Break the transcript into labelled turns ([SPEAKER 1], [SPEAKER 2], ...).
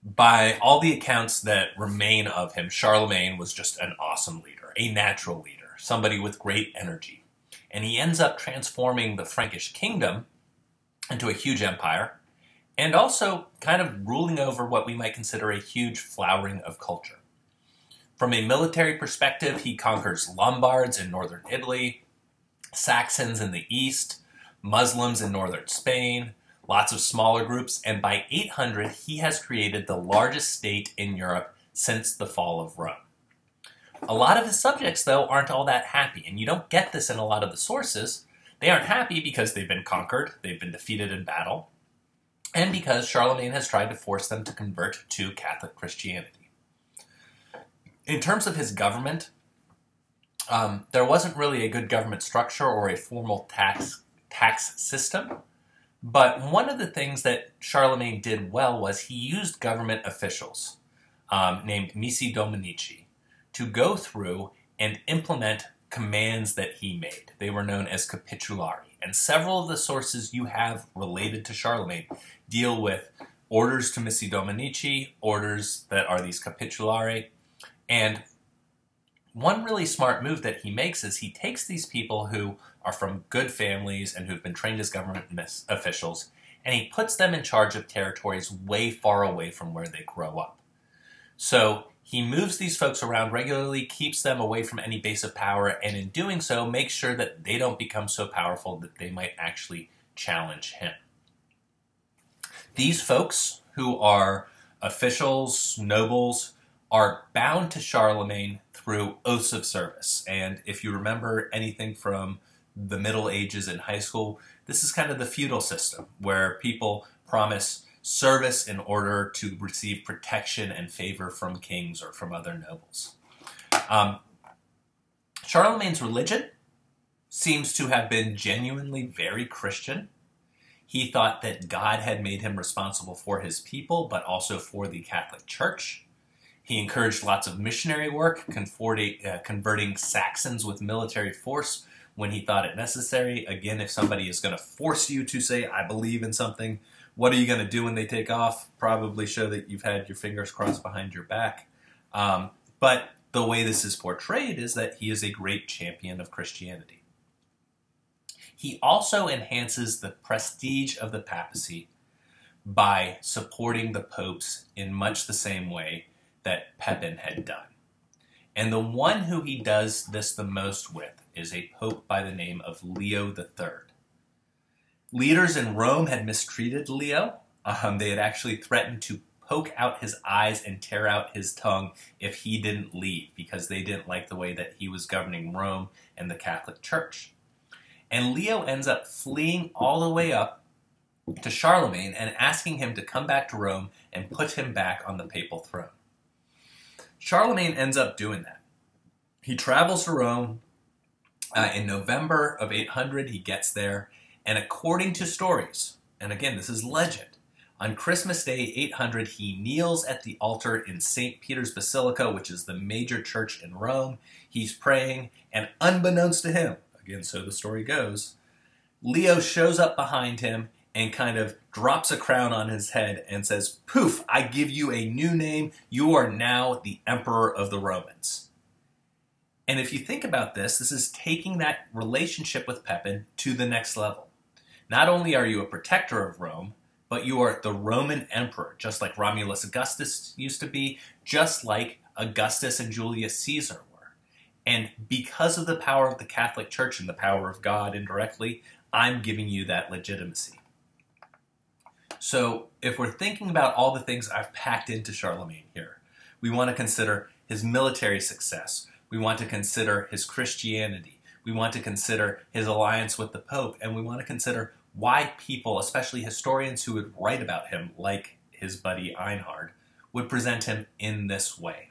[SPEAKER 1] By all the accounts that remain of him, Charlemagne was just an awesome leader, a natural leader, somebody with great energy. And he ends up transforming the Frankish kingdom into a huge empire, and also kind of ruling over what we might consider a huge flowering of culture. From a military perspective, he conquers Lombards in northern Italy, Saxons in the east, Muslims in northern Spain, lots of smaller groups, and by 800 he has created the largest state in Europe since the fall of Rome. A lot of his subjects, though, aren't all that happy, and you don't get this in a lot of the sources. They aren't happy because they've been conquered, they've been defeated in battle, and because Charlemagne has tried to force them to convert to Catholic Christianity. In terms of his government, there wasn't really a good government structure or a formal tax system. But one of the things that Charlemagne did well was he used government officials named Missi Dominici to go through and implement commands that he made. They were known as capitulari. And several of the sources you have related to Charlemagne deal with orders to Missi Dominici, orders that are these capitulari. And one really smart move that he makes is he takes these people who are from good families and who've been trained as government officials, and he puts them in charge of territories way far away from where they grow up. So he moves these folks around regularly, keeps them away from any base of power, and in doing so makes sure that they don't become so powerful that they might actually challenge him. These folks, who are officials, nobles, are bound to Charlemagne through oaths of service. And if you remember anything from the Middle Ages in high school, this is kind of the feudal system where people promise service in order to receive protection and favor from kings or from other nobles. Charlemagne's religion seems to have been genuinely very Christian. He thought that God had made him responsible for his people, but also for the Catholic Church. He encouraged lots of missionary work, converting Saxons with military force when he thought it necessary. Again, if somebody is going to force you to say, I believe in something, what are you going to do when they take off? Probably show that you've had your fingers crossed behind your back. But the way this is portrayed is that he is a great champion of Christianity. He also enhances the prestige of the papacy by supporting the popes in much the same way that Pepin had done. And the one who he does this the most with is a pope by the name of Leo III. Leaders in Rome had mistreated Leo. They had actually threatened to poke out his eyes and tear out his tongue if he didn't leave, because they didn't like the way that he was governing Rome and the Catholic Church. And Leo ends up fleeing all the way up to Charlemagne and asking him to come back to Rome and put him back on the papal throne. Charlemagne ends up doing that. He travels to Rome. In November of 800, he gets there, and according to stories, and again, this is legend, on Christmas Day 800, he kneels at the altar in St. Peter's Basilica, which is the major church in Rome. He's praying, and unbeknownst to him, again, so the story goes, Leo shows up behind him and kind of drops a crown on his head and says, poof, I give you a new name. You are now the Emperor of the Romans. And if you think about this, this is taking that relationship with Pepin to the next level. Not only are you a protector of Rome, but you are the Roman emperor, just like Romulus Augustus used to be, just like Augustus and Julius Caesar were. And because of the power of the Catholic Church and the power of God indirectly, I'm giving you that legitimacy. So if we're thinking about all the things I've packed into Charlemagne here, we want to consider his military success. We want to consider his Christianity. We want to consider his alliance with the Pope. And we want to consider why people, especially historians who would write about him, like his buddy Einhard, would present him in this way.